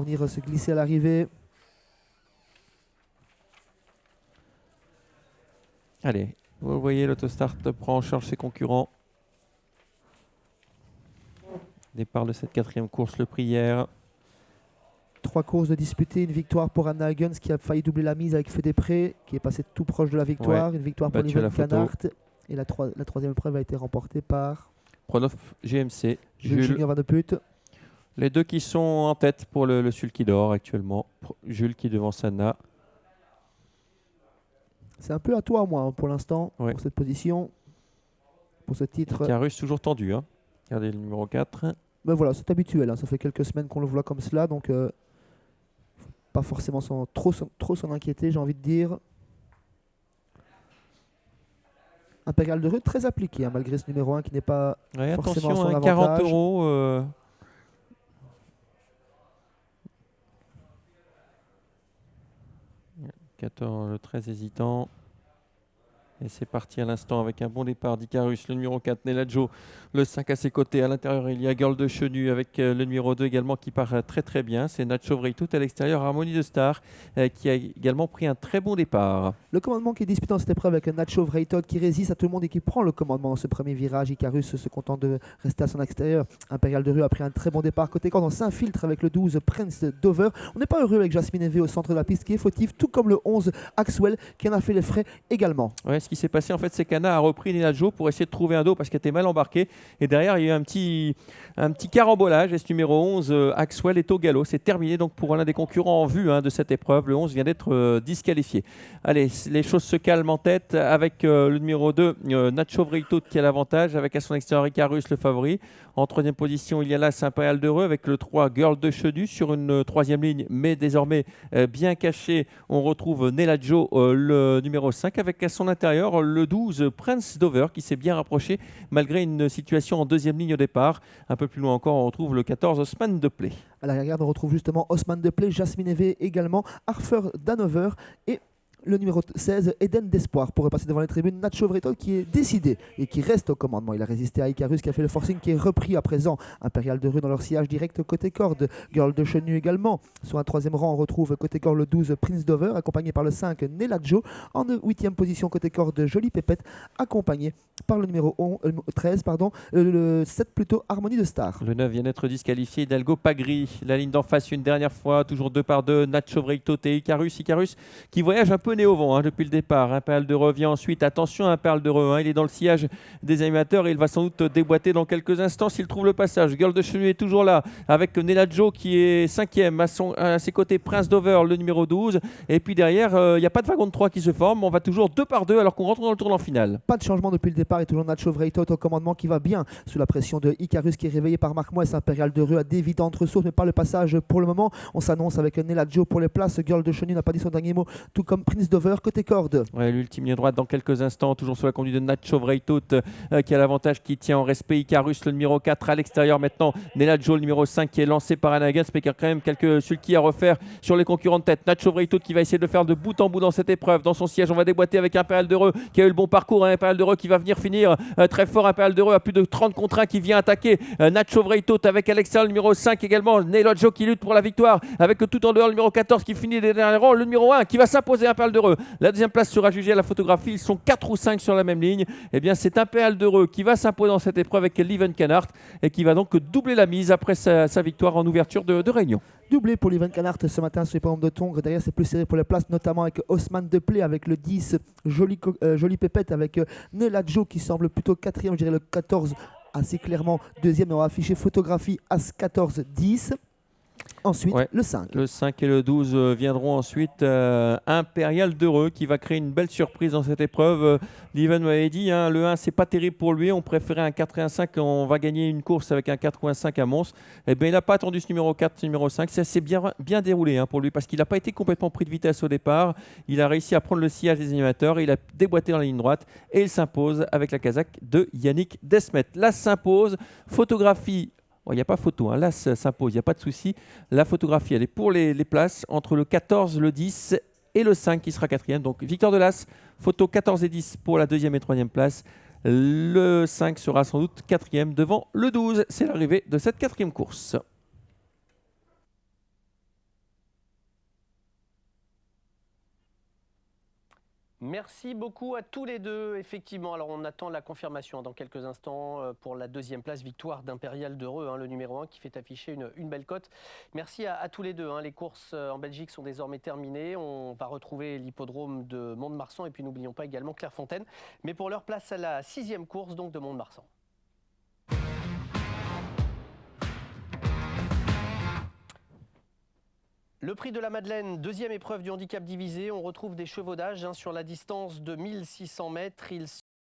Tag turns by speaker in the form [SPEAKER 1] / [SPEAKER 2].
[SPEAKER 1] Venir se glisser à l'arrivée.
[SPEAKER 2] Allez, vous voyez, l'autostart prend en charge ses concurrents. Départ de cette 4e course, le prix hier.
[SPEAKER 1] 3 courses de disputer, une victoire pour Anna Huggins qui a failli doubler la mise avec Feu des Prés, qui est passé tout proche de la victoire.
[SPEAKER 2] Ouais,
[SPEAKER 1] une victoire pour
[SPEAKER 2] battu à la
[SPEAKER 1] Liven
[SPEAKER 2] photo.
[SPEAKER 1] Canart. Et la 3e épreuve a été remportée par
[SPEAKER 2] Pronof GMC,
[SPEAKER 1] Jules
[SPEAKER 2] Jules.
[SPEAKER 1] Junior Van de Put.
[SPEAKER 2] Les deux qui sont en tête pour le sulky d'or actuellement. Jules qui devance Anna.
[SPEAKER 1] C'est un peu à toi, moi, pour l'instant,
[SPEAKER 2] Ouais.
[SPEAKER 1] pour cette position, pour ce titre.
[SPEAKER 2] Icarus toujours tendu. Hein. Regardez le numéro 4.
[SPEAKER 1] Mais voilà, c'est habituel. Hein. Ça fait quelques semaines qu'on le voit comme cela, donc pas forcément trop s'en inquiéter, j'ai envie de dire. Impérial de Rue, très appliqué, hein, malgré ce numéro 1 qui n'est pas
[SPEAKER 2] Ouais,
[SPEAKER 1] forcément
[SPEAKER 2] attention,
[SPEAKER 1] son
[SPEAKER 2] hein, 40
[SPEAKER 1] avantage.
[SPEAKER 2] €. 14, le 13 hésitant. Et c'est parti à l'instant avec un bon départ d'Icarus, le numéro 4, Neladjo, le 5 à ses côtés. À l'intérieur, il y a Girl de Chenu avec le numéro 2 également qui part très très bien. C'est Nacho Vreytout à l'extérieur, Harmonie de Star qui a également pris un très bon départ.
[SPEAKER 1] Le commandement qui est disputé dans cette épreuve avec un Nacho Vreytout qui résiste à tout le monde et qui prend le commandement dans ce premier virage. Icarus se content de rester à son extérieur. Impérial de Rue a pris un très bon départ. Côté corde, on s'infiltre avec le 12 Prince Dover. On n'est pas heureux avec Jasmine Eve au centre de la piste qui est fautif, tout comme le 11 Axwell qui en a fait les frais également.
[SPEAKER 2] Ouais, ce qui s'est passé en fait, c'est qu'Anna a repris Neladjo pour essayer de trouver un dos parce qu'elle était mal embarquée. Et derrière, il y a eu un petit carambolage. Et ce numéro 11, Axwell, est au galop. C'est terminé donc pour l'un des concurrents en vue de cette épreuve. Le 11 vient d'être disqualifié. Allez, les choses se calment en tête avec le numéro 2, Nacho Vreytout, qui a l'avantage, avec à son extérieur Icarus, le favori. En 3e position, il y a là Impérial d'Heureux avec le 3 Girl de Chenu sur une 3e ligne, mais désormais bien caché. On retrouve Neladjo, le numéro 5, avec à son intérieur le 12 Prince Dover qui s'est bien rapproché malgré une situation en 2e ligne au départ. Un peu plus loin encore, on retrouve le 14 Osman de Play.
[SPEAKER 1] À l'arrière, on retrouve justement Osman de Play, Jasmine Eve également, Arthur Danover et le numéro 16, Eden d'Espoir, pour repasser devant les tribunes. Nacho Vreytout qui est décidé et qui reste au commandement. Il a résisté à Icarus qui a fait le forcing, qui est repris à présent. Impérial de Rue dans leur sillage direct côté corde. Girl de Chenu également. Sur un 3e rang, on retrouve côté corde le 12 Prince Dover, accompagné par le 5 Neladjo. En 8e position côté corde, Jolie Pépette, accompagné par le numéro 13, le 7 plutôt, Harmonie de Star.
[SPEAKER 2] Le 9 vient d'être disqualifié, Hidalgo Pagri. La ligne d'en face une dernière fois, toujours 2 par 2, Nacho Vreytout et Icarus. Icarus qui voyage un peu nez au vent depuis le départ. Impérial de revient ensuite. Attention, Impérial de Re, il est dans le sillage des animateurs et il va sans doute déboîter dans quelques instants s'il trouve le passage. Girl de Chenu est toujours là avec Neladjo qui est 5e à ses côtés, Prince Dover, le numéro 12. Et puis derrière, il n'y a pas de wagon de 3 qui se forme. On va toujours 2 par 2 alors qu'on rentre dans le tournant final.
[SPEAKER 1] Pas de changement depuis le départ et toujours Nacho Vreytout au commandement qui va bien sous la pression de Icarus qui est réveillé par Marc Moès. Impérial de Rue a d'évidentes ressources mais pas le passage pour le moment. On s'annonce avec Neladjo pour les places. Girl de Chenu n'a pas dit son dernier mot, tout comme Prince Dover côté corde.
[SPEAKER 2] Ouais, l'ultime ligne droite dans quelques instants, toujours sous la conduite de Nacho Vreytout qui a l'avantage, qui tient en respect Icarus, le numéro 4 à l'extérieur maintenant. Neladjo, le numéro 5 qui est lancé par Anna Huggins, mais qui a quand même quelques sulky à refaire sur les concurrents de tête. Nacho Vreytout qui va essayer de le faire de bout en bout dans cette épreuve. Dans son siège, on va déboîter avec Impérial de Reux qui a eu le bon parcours. Impérial de Reux qui va venir finir très fort. Impérial de Reux à plus de 30 contre 1 qui vient attaquer Nacho Vreytout avec à l'extérieur le numéro 5 également. Neladjo qui lutte pour la victoire avec tout en dehors le numéro 14 qui finit les derniers rangs. Le numéro 1 qui va s'imposer, Impérial de Reux. La deuxième place sera jugée à la photographie. Ils sont 4 ou 5 sur la même ligne. Eh bien, c'est Impérial de Reux qui va s'imposer dans cette épreuve avec Liven Canart et qui va donc doubler la mise après sa victoire en ouverture de réunion.
[SPEAKER 1] Doublé pour Liven Canart ce matin sur les pommes de Tongres. Derrière, c'est plus serré pour les places, notamment avec Osman de Play, avec le 10 Jolie Pépette, avec Neladjo qui semble plutôt 4e, je dirais le 14 assez clairement 2e. On va afficher photographie As 14-10. Ensuite,
[SPEAKER 2] ouais,
[SPEAKER 1] le 5.
[SPEAKER 2] Le 5 et le 12 viendront ensuite. Impérial d'Heureux qui va créer une belle surprise dans cette épreuve. Liven m'avait dit, le 1, c'est pas terrible pour lui. On préférait un 4 et un 5. On va gagner une course avec un 4 ou un 5 à Mons. Eh bien, il n'a pas attendu ce numéro 4, ce numéro 5. Ça s'est bien déroulé pour lui parce qu'il n'a pas été complètement pris de vitesse au départ. Il a réussi à prendre le sillage des animateurs. Il a déboîté dans la ligne droite et il s'impose avec la casaque de Yannick Desmet. Là s'impose. Photographie. Il n'y a pas photo, là ça s'impose, il n'y a pas de souci. La photographie, elle est pour les places entre le 14, le 10 et le 5 qui sera 4e. Donc victoire de l'As, photo 14 et 10 pour la 2e et 3e place. Le 5 sera sans doute 4e devant le 12. C'est l'arrivée de cette 4e course.
[SPEAKER 3] Merci beaucoup à tous les deux. Effectivement, alors on attend la confirmation dans quelques instants pour la deuxième place, victoire d'Impérial d'Heureux, le numéro 1 qui fait afficher une belle cote. Merci à tous les deux. Les courses en Belgique sont désormais terminées. On va retrouver l'hippodrome de Mont-de-Marsan et puis n'oublions pas également Clairefontaine. Mais pour leur place à la 6e course donc de Mont-de-Marsan. Le prix de la Madeleine, deuxième épreuve du handicap divisé. On retrouve des chevaudages sur la distance de 1600 mètres.